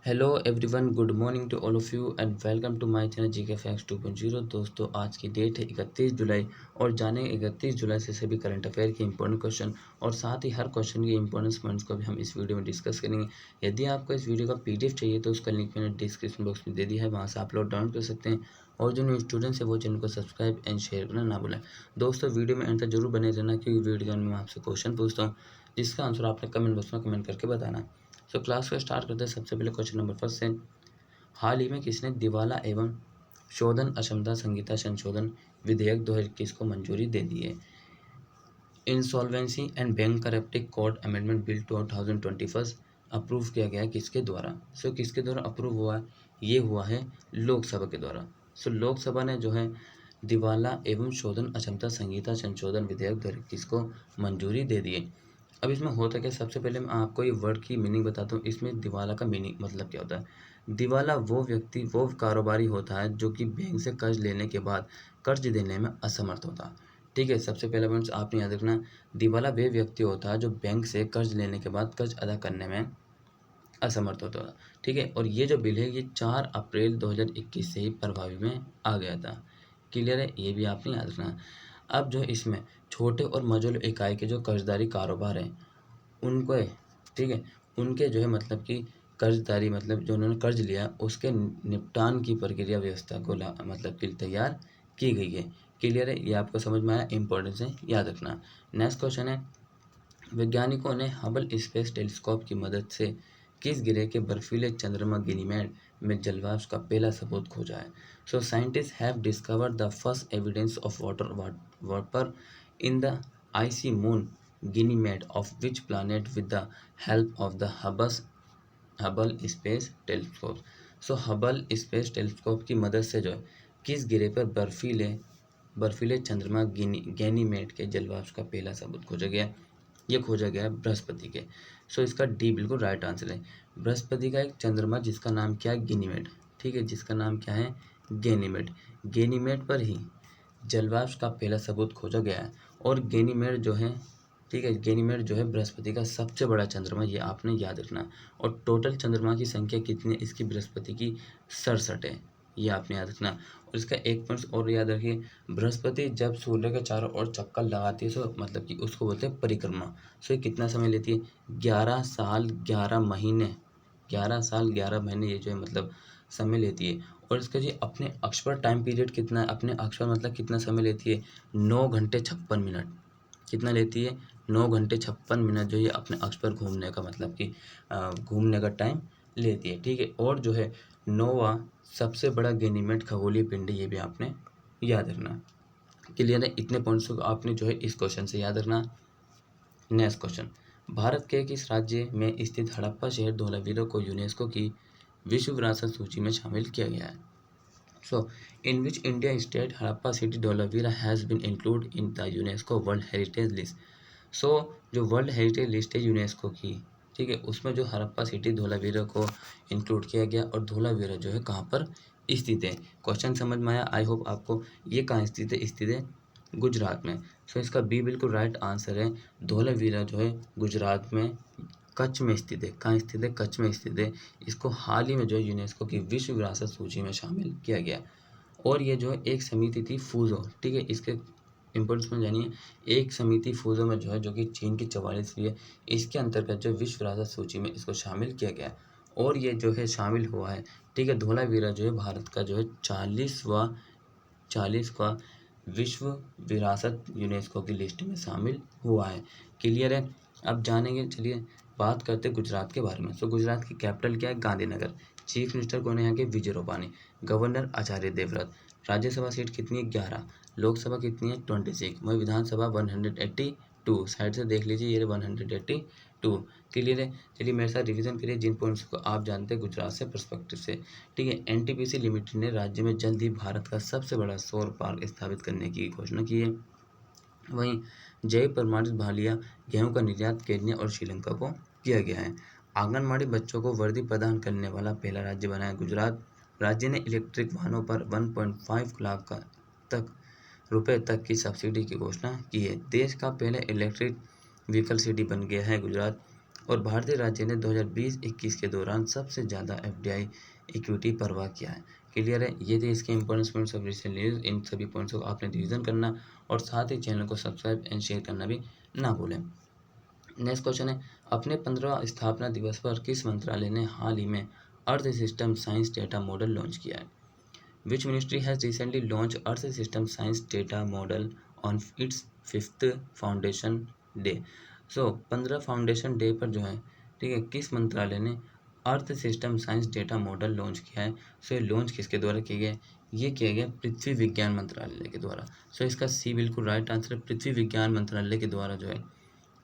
Hello everyone, good morning to all of you and welcome to my channel GK facts 2.0। दोस्तों, आज की date है 31 जुलाई और जाने 31 जुलाई से सभी करंट अफेयर के इंपॉर्टेंट क्वेश्चन और साथ ही हर क्वेश्चन के इंपॉर्टेंट पॉइंट्स को भी हम इस वीडियो में डिस्कस करेंगे। यदि आपको इस वीडियो का पीडीएफ चाहिए तो उसका लिंक मैंने डिस्क्रिप्शन बॉक्स में दे दिया है, वहाँ से आप लोग डाउनलोड कर सकते हैं। और जो न्यू स्टूडेंट्स है वो चैनल को सब्सक्राइब एंड शेयर करना ना भूलें। दोस्तों, वीडियो में एंड तक जरूर बने रहना क्योंकि वीडियो में मैं आपसे क्वेश्चन पूछता हूँ जिसका आंसर आपने कमेंट बॉक्स में कमेंट करके बताना। सो क्लास को स्टार्ट करते हैं। सबसे पहले क्वेश्चन नंबर फर्स्ट से, हाल ही में किसने दिवाला एवं शोधन अक्षमता संहिता संशोधन विधेयक 2021 को मंजूरी दे दी है? Insolvency and bankruptcy code amendment bill 2021 approve किया गया है किसके द्वारा? किसके द्वारा अप्रूव हुआ है? ये हुआ है लोकसभा के द्वारा। लोकसभा ने जो है दिवाला एवं शोधन अक्षमता संहिता संशोधन विधेयक 2021 को मंजूरी दे दी है। अब इसमें होता क्या, सबसे पहले मैं आपको ये वर्ड की मीनिंग बताता हूँ। इसमें दिवाला का मीनिंग मतलब क्या होता है? दिवाला वो व्यक्ति, वो कारोबारी होता है जो कि बैंक से कर्ज लेने के बाद कर्ज देने में असमर्थ होता है। ठीक है, सबसे पहला पॉइंट आपने याद रखना, दिवाला वे व्यक्ति होता है जो बैंक से कर्ज लेने के बाद कर्ज अदा करने में असमर्थ होता है। ठीक है, और ये जो बिल है ये 4 अप्रैल 2021 से ही प्रभावी में आ गया था। क्लियर है, ये भी आपने याद रखना। अब जो है इसमें छोटे और मझोले इकाई के जो कर्जदारी कारोबार हैं उनको, ठीक है, उनके जो है मतलब कि कर्जदारी मतलब जो उन्होंने कर्ज लिया उसके निपटान की प्रक्रिया व्यवस्था को मतलब कि तैयार की गई है। क्लियर है, ये आपको समझ में आया, इंपॉर्टेंस है, याद रखना। नेक्स्ट क्वेश्चन है, वैज्ञानिकों ने हबल स्पेस टेलीस्कोप की मदद से किस गिरह के बर्फीले चंद्रमा गैनीमेड में जलवाष्प का पहला सबूत खोजा है? Scientist have discovered the first evidence of water water in the icy moon Ganymede of which planet with the help of the Hubble space telescope. Hubble space telescope की मदद से जो है किस गिरह पर बर्फीले चंद्रमा गैनीमेड के जलवाष्प का पहला सबूत खोजा गया? ये खोजा गया है बृहस्पति के। इसका डी बिल्कुल राइट आंसर है। बृहस्पति का एक चंद्रमा जिसका नाम क्या है? गैनीमेड। ठीक है, जिसका नाम क्या है? गैनीमेड। गैनीमेड पर ही जलवाष्प का पहला सबूत खोजा गया है। और गैनीमेड जो है, ठीक है, गैनीमेड जो है बृहस्पति का सबसे बड़ा चंद्रमा, ये आपने याद रखना। और टोटल चंद्रमा की संख्या कितनी है इसकी? बृहस्पति की 67 है, ये आपने याद रखना। और इसका एक पॉइंट और याद रखिए, बृहस्पति जब सूर्य के चारों ओर चक्कर लगाती है मतलब कि उसको बोलते हैं परिक्रमा। ये कितना समय लेती है? 11 साल 11 महीने, 11 साल 11 महीने ये जो है मतलब समय लेती है। और इसका जी अपने अक्ष पर टाइम पीरियड कितना है? अपने अक्ष पर मतलब कितना समय लेती है? 9 घंटे 56 मिनट। कितना लेती है? 9 घंटे 56 मिनट जो ये अपने अक्ष पर घूमने का मतलब कि घूमने का टाइम लेती है। ठीक है, और जो है 9वां सबसे बड़ा गैनीमेड खगोलीय पिंड, ये भी आपने याद रखना। क्लियर है, इतने पॉइंट्स को आपने जो है इस क्वेश्चन से याद रखना। नेक्स्ट क्वेश्चन, भारत के किस राज्य में स्थित हड़प्पा शहर धोलावीरा को यूनेस्को की विश्व विरासत सूची में शामिल किया गया है? In which India state Harappa city Dholavira has been included in the UNESCO World Heritage List? जो वर्ल्ड हेरिटेज लिस्ट है यूनेस्को की, ठीक है, उसमें जो हड़प्पा सिटी धोलावीरा को इंक्लूड किया गया। और धोलावीरा जो है कहाँ पर स्थित है? क्वेश्चन समझ में आया? आई होप आपको। ये कहाँ स्थित है? स्थित है गुजरात में। इसका बी बिल्कुल राइट आंसर है। धोलावीरा जो है गुजरात में कच्छ में स्थित है। कहाँ स्थित है? कच्छ में स्थित है। इसको हाल ही में जो है यूनेस्को की विश्व विरासत सूची में शामिल किया गया। और ये जो है एक समिति थी फूजो, ठीक है, इसके इम्पोर्टेंस में जानिए। एक समिति फूजो में जो है, जो कि चीन की 44वीं है, इसके अंतर्गत जो विश्व विरासत सूची में इसको शामिल किया गया और ये जो है शामिल हुआ है। ठीक है, धोलावीरा जो है भारत का जो है 40वां विश्व विरासत यूनेस्को की लिस्ट में शामिल हुआ है। क्लियर है, अब जानेंगे। चलिए बात करते हैं गुजरात के बारे में। गुजरात की कैपिटल क्या है? गांधीनगर। चीफ मिनिस्टर कौन है यहाँ के? विजय रूपानी। गवर्नर आचार्य देवव्रत। राज्यसभा सीट कितनी है? 11। लोकसभा कितनी है? 26। वही विधानसभा 182। साइड से देख लीजिए, ये 182। क्लियर है, चलिए मेरे साथ रिवीजन करिए जिन पॉइंट्स को आप जानते हैं गुजरात से पर्सपेक्टिव से। ठीक है, एनटीपीसी लिमिटेड ने राज्य में जल्द ही भारत का सबसे बड़ा सौर पार्क स्थापित करने की घोषणा की है। वहीं जैव प्रमाणित भालिया गेहूं का निर्यात केन्या और श्रीलंका को किया गया है। आंगनबाड़ी बच्चों को वर्दी प्रदान करने वाला पहला राज्य बना है गुजरात। राज्य ने इलेक्ट्रिक वाहनों पर 1.5 लाख रुपए तक की सब्सिडी की घोषणा की है। देश का पहला इलेक्ट्रिक व्हीकल सिटी बन गया है गुजरात। और भारतीय राज्य ने 2020-21 के दौरान सबसे ज़्यादा एफडीआई इक्विटी परवाह किया है। क्लियर है? ये थे इसके important points of recent news. इन सभी पॉइंट्स को आपने रिवीजन करना और साथ ही चैनल को सब्सक्राइब एंड शेयर करना भी ना भूलें। नेक्स्ट क्वेश्चन है, अपने 15वां स्थापना दिवस पर किस मंत्रालय ने हाल ही में earth system science data model launch किया है? Which ministry has recently launched Earth System Science Data Model on its 5th Foundation Day? So 15 foundation day पर जो है, ठीक है, किस मंत्रालय ने earth system science data model launch किया है? सो ये लॉन्च किसके द्वारा किया गया? ये किया गया पृथ्वी विज्ञान मंत्रालय के द्वारा। सो इसका सी बिल्कुल राइट आंसर है। पृथ्वी विज्ञान मंत्रालय के द्वारा जो है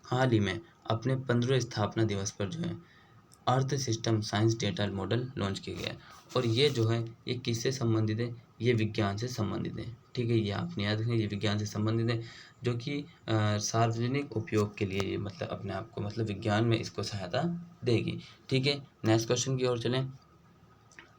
हाल ही में अपने 15वें स्थापना दिवस पर जो है earth system science data model launch किया गया है। और ये जो है ये किससे संबंधित है? ये विज्ञान से संबंधित है। ठीक है, ये आपने याद रखना, ये विज्ञान से संबंधित है, जो कि सार्वजनिक उपयोग के लिए ये मतलब अपने आप को मतलब विज्ञान में इसको सहायता देगी। ठीक है, नेक्स्ट क्वेश्चन की ओर चलें।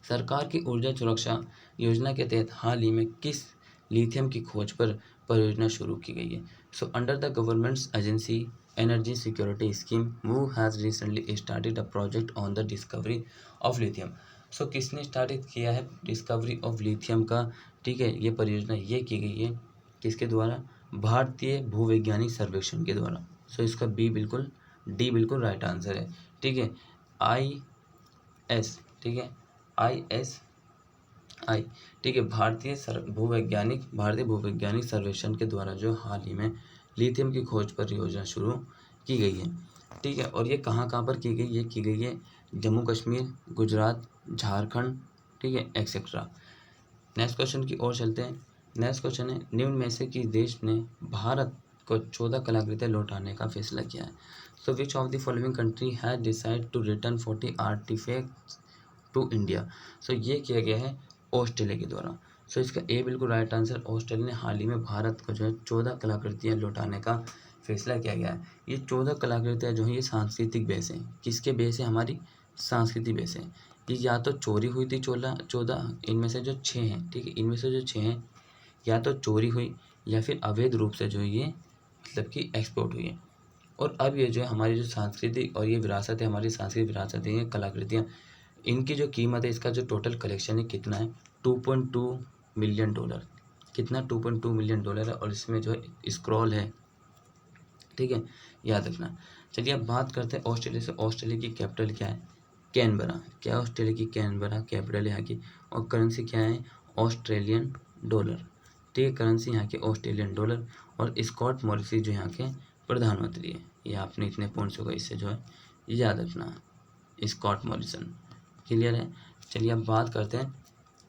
सरकार की ऊर्जा सुरक्षा योजना के तहत हाल ही में किस लिथियम की खोज पर परियोजना शुरू की गई है? So under the government's agency energy security scheme वो has recently started a project on the discovery of lithium. So किसने स्टार्ट किया है डिस्कवरी ऑफ लिथियम का? ठीक है, ये परियोजना ये की गई है किसके द्वारा? भारतीय भूवैज्ञानिक सर्वेक्षण के द्वारा। सो इसका डी बिल्कुल राइट आंसर है। ठीक है, IS, ठीक है, ISI, ठीक है, भारतीय भूवैज्ञानिक सर्वेक्षण के द्वारा जो हाल ही में लिथियम की खोज पर योजना शुरू की गई है। ठीक है, और ये कहाँ कहाँ पर की गई? ये की गई है जम्मू कश्मीर, गुजरात, झारखंड, ठीक है, एक्सेट्रा। नेक्स्ट क्वेश्चन की ओर चलते हैं। नेक्स्ट क्वेश्चन है, निम्न में से किस देश ने भारत को 14 कलाकृतियाँ लौटाने का फैसला किया है? So which of the following country has decide to return 40 artifacts to India? So ये किया गया है ऑस्ट्रेलिया के द्वारा। सो इसका ए बिल्कुल राइट आंसर। ऑस्ट्रेलिया ने हाल ही में भारत को जो है 14 कलाकृतियाँ लौटाने का फैसला किया गया है। ये 14 कलाकृतियाँ जो हैं ये सांस्कृतिक बेस हैं। किसके बेस है? हमारी सांस्कृतिक बेस है। ये या तो चोरी हुई थी 14, इनमें से जो 6 हैं, ठीक है, इनमें से जो 6 हैं या तो चोरी हुई या फिर अवैध रूप से जो ये मतलब कि एक्सपोर्ट हुई है। और अब ये जो है हमारी जो सांस्कृतिक और ये विरासत है, हमारी सांस्कृतिक विरासत है, ये कलाकृतियाँ, इनकी जो कीमत है, इसका जो टोटल कलेक्शन है कितना है? $2.2 मिलियन। कितना? $2.2 मिलियन है। और इसमें जो है स्क्रॉल है, ठीक है, याद रखना। चलिए अब बात करते हैं ऑस्ट्रेलिया से। ऑस्ट्रेलिया की कैपिटल क्या है? कैनबरा। क्या है ऑस्ट्रेलिया की? कैनबरा कैपिटल है यहाँ की। और करेंसी क्या है? Australian dollar. ठीक है, करेंसी यहाँ की ऑस्ट्रेलियन डॉलर। और स्कॉट मॉरिसन जो यहाँ के प्रधानमंत्री है, ये आपने इतने पॉइंट्स होगा इससे जो है याद रखना, स्कॉट मॉरिसन। क्लियर है? चलिए अब बात करते हैं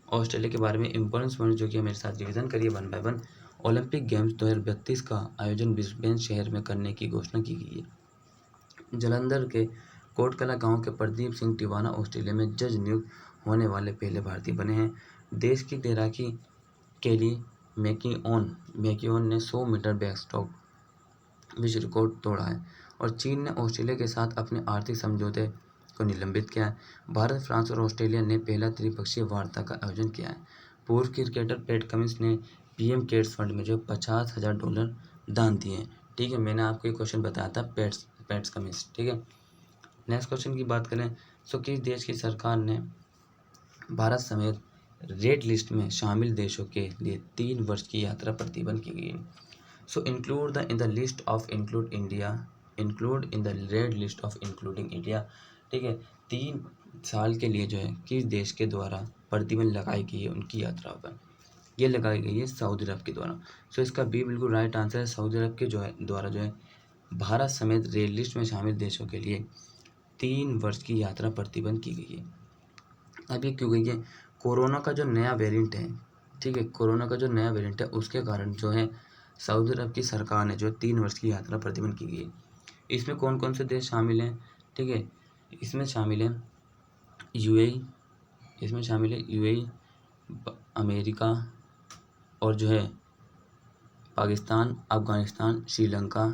ऑस्ट्रेलिया के बारे में इंपॉर्टेंट पॉइंट जो कि मेरे साथ रिवीजन करिए one by one. Olympic games 2032 का आयोजन ब्रिस्बेन शहर में करने की घोषणा की गई है। जालंधर के कोटकला गांव के प्रदीप सिंह टिवाना ऑस्ट्रेलिया में जज नियुक्त होने वाले पहले भारतीय बने हैं। देश की तैराकी के लिए मैकीओन ने 100 मीटर बैकस्ट्रोक विश्व रिकॉर्ड तोड़ा है। और चीन ने ऑस्ट्रेलिया के साथ अपने आर्थिक समझौते को निलंबित किया है। भारत, फ्रांस और ऑस्ट्रेलिया ने पहला त्रिपक्षीय वार्ता का आयोजन किया है। पूर्व क्रिकेटर पैट कमिंस ने पीएम केयर्स फंड में जो $50,000 दान दिए। ठीक है, मैंने आपको एक क्वेश्चन बताया था पैट्स कमिंस। ठीक है, नेक्स्ट क्वेश्चन की बात करें तो किस देश की सरकार ने भारत समेत रेड लिस्ट में शामिल देशों के लिए 3 वर्ष की यात्रा प्रतिबंध की गई है? सो include in the list of include in the red list of including India। ठीक है, 3 साल के लिए जो है किस देश के द्वारा प्रतिबंध लगाई गई है उनकी यात्रा पर? ये लगाई गई है सऊदी अरब के द्वारा। सो इसका बी बिल्कुल राइट आंसर है। सऊदी अरब के जो है द्वारा जो है भारत समेत रेड लिस्ट में शामिल देशों के लिए 3 वर्ष की यात्रा प्रतिबंध की गई है। अब ये क्यों गई है? कोरोना का जो नया वेरिएंट है, ठीक है, कोरोना का जो नया वेरिएंट है उसके कारण जो है सऊदी अरब की सरकार ने जो 3 वर्ष की यात्रा प्रतिबंध की गई है। इसमें कौन कौन से देश शामिल हैं? ठीक है, इसमें शामिल है यूएई, अमेरिका और जो है पाकिस्तान, अफगानिस्तान, श्रीलंका,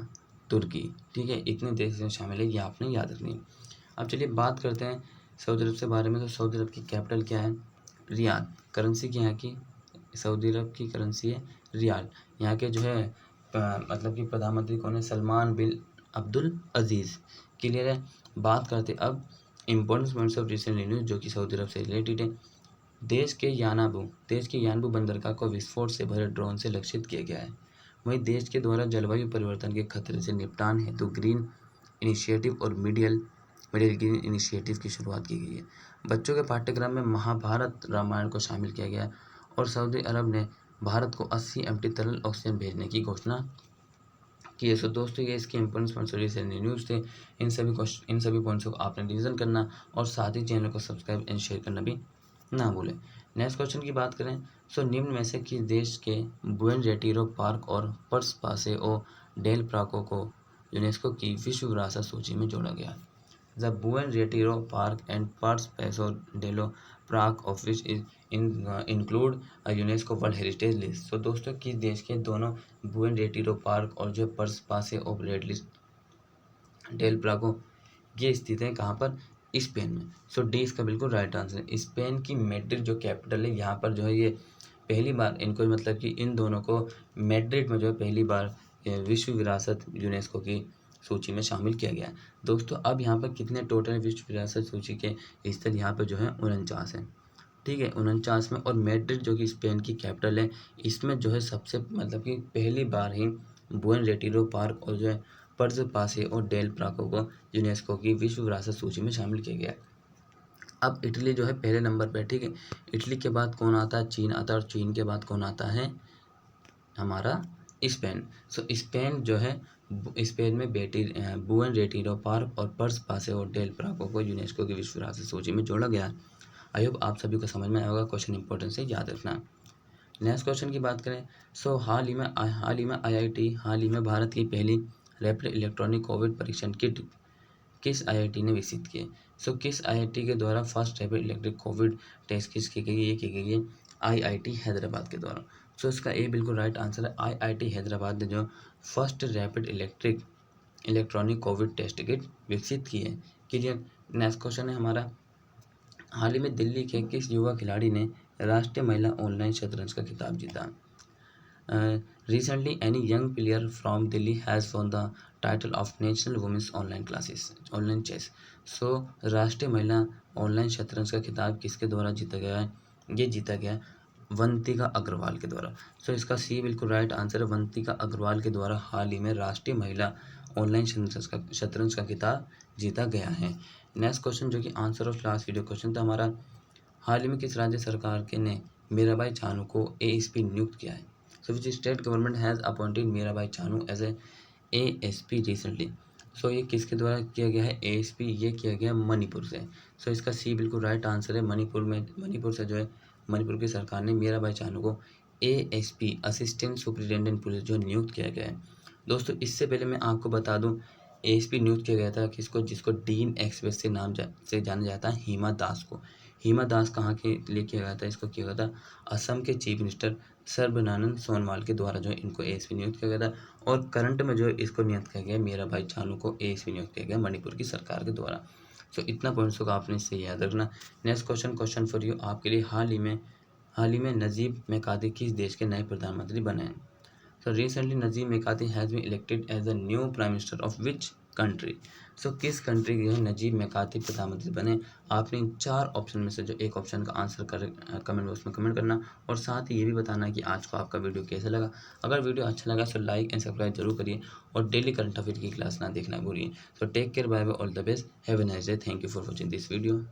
तुर्की। ठीक है, इतने देश इसमें शामिल है, ये आपने याद रखनी है। अब चलिए बात करते हैं सऊदी अरब के बारे में। तो सऊदी अरब की कैपिटल क्या है? रियाद। करेंसी क्या है यहाँ की? सऊदी अरब की करेंसी है रियाल। यहाँ के जो है मतलब कि प्रधानमंत्री कौन है? सलमान बिन अब्दुल अजीज़। क्लियर है? बात करते अब important points of recent news जो कि सऊदी अरब से रिलेटेड है। देश के यानबू बंदरगाह को विस्फोट से भरे ड्रोन से लक्षित किया गया है। वहीं देश के द्वारा जलवायु परिवर्तन के खतरे से निपटान हेतु ग्रीन इनिशिएटिव और मिडिल ग्रीन इनिशिएटिव की शुरुआत की गई है। बच्चों के पाठ्यक्रम में महाभारत रामायण को शामिल किया गया है और सऊदी अरब ने भारत को 80 एमटी तरल ऑक्सीजन भेजने की घोषणा की है। सो दोस्तों, ये इसके इंपॉर्टेंट से न्यूज़ थे। इन सभी पॉइंट्स को आपने रिवीजन करना और साथ ही चैनल को सब्सक्राइब एंड शेयर करना भी ना भूलें। नेक्स्ट क्वेश्चन की बात करें, सो निम्न में से किस देश के बुएन रेटिरो पार्क और पर्स पासेओ डेल प्राको को यूनेस्को की विश्व विरासत सूची में जोड़ा गया? The Buen Retiro park and पर्स Paseo del Prado of which is include a UNESCO world heritage list. तो दोस्तों, किस देश के दोनों बुएन रेटिरो पार्क और जो पर्स पासेओ डेल प्राको ये स्थित है कहाँ पर? स्पेन में। सो डी इसका बिल्कुल राइट आंसर है। स्पेन की मैड्रिड जो कैपिटल है, यहाँ पर जो है ये पहली बार इनको मतलब कि इन दोनों को मैड्रिड में जो है पहली बार विश्व विरासत यूनेस्को की सूची में शामिल किया गया है। दोस्तों, अब यहाँ पर कितने टोटल विश्व विरासत सूची के स्थल यहाँ पर जो है 49 हैं। ठीक है, 49 में। और मैड्रिड जो कि स्पेन की कैपिटल है, इसमें जो है सबसे मतलब कि पहली बार ही बुएन रेटिरो पार्क और जो है पर्स पासेओ डेल प्राको को यूनेस्को की विश्व विरासत सूची में शामिल किया गया है। अब इटली जो है पहले नंबर पर। ठीक है, इटली के बाद कौन आता है? चीन आता है। और चीन के बाद कौन आता है? हमारा स्पेन। सो स्पेन जो है स्पेन में बुएन रेटिरो पार्क और पर्स पासेओ डेल प्राको को यूनेस्को की विश्व विरासत सूची में जोड़ा गया है। आई होप आप सभी को समझ में आया होगा। क्वेश्चन इंपॉर्टेंट से याद रखना। नेक्स्ट क्वेश्चन की बात करें, सो हाल ही में भारत की पहली रैपिड इलेक्ट्रॉनिक कोविड परीक्षण किट किस आईआईटी ने विकसित की है? सो किस आईआईटी के द्वारा first rapid electric covid test किस की गई? ये की गई है आईआईटी हैदराबाद के द्वारा। सो इसका ए बिल्कुल राइट आंसर है। आईआईटी हैदराबाद ने जो first rapid electronic covid test kit विकसित की है। क्लियर। नेक्स्ट क्वेश्चन है हमारा, हाल ही में दिल्ली के किस युवा खिलाड़ी ने राष्ट्रीय महिला ऑनलाइन शतरंज का खिताब जीता? Recently any young player from Delhi has won the title of national women's online chess. So राष्ट्रीय महिला ऑनलाइन शतरंज का खिताब किसके द्वारा जीता गया है? ये जीता गया वंतिका अग्रवाल के द्वारा। सो इसका सी बिल्कुल राइट आंसर है। वंतिका अग्रवाल के द्वारा हाल ही में राष्ट्रीय महिला ऑनलाइन शतरंज का खिताब जीता गया है। नेक्स्ट क्वेश्चन जो कि answer of last video question था हमारा, हाल ही में किस राज्य सरकार के ने मीराबाई चानू को एएसपी नियुक्त किया है? So which state government has appointed Mirabai Chanu as ASP recently. So ये किसके द्वारा किया गया है एएसपी? ये किया गया मणिपुर से। सो इसका सी बिल्कुल राइट आंसर है। मणिपुर से जो है मणिपुर की सरकार ने मीराबाई चानू को एएसपी असिस्टेंट सुपरिटेंडेंट पुलिस जो नियुक्त किया गया है। दोस्तों, इससे पहले मैं आपको बता दूं, एएसपी नियुक्त किया गया था किसको? जिसको डीन एक्सप्रेस से से जाना जाता है, हिमा दास को। हिमा दास कहाँ के लिए किया गया था? इसको किया गया था असम के चीफ मिनिस्टर सर्बानंद सोनोवाल के द्वारा जो है इनको एएसपी नियुक्त किया गया था। और करंट में जो है इसको नियुक्त किया गया मीराबाई चानू को एएसपी नियुक्त किया गया मणिपुर की सरकार के द्वारा। सो इतना पॉइंट्स को आपने इससे याद रखना। नेक्स्ट क्वेश्चन फॉर यू आपके लिए, हाल ही में नजीब मेकाती किस देश के नए प्रधानमंत्री बने हैं? So recently Najib Mikati has been elected as the new prime minister of which country? So किस कंट्री के नजीब मेकाती प्रधानमंत्री बने? आपने इन 4 ऑप्शन में से जो एक ऑप्शन का आंसर कमेंट बॉक्स में कमेंट करना और साथ ही ये भी बताना कि आज को आपका वीडियो कैसा लगा। अगर वीडियो अच्छा लगा तो लाइक एंड सब्सक्राइब जरूर करिए और डेली करंट अफेयर की क्लास ना देखना भूलिए। So take care, bye bye, all the best, have a nice day, thank you for watching this video.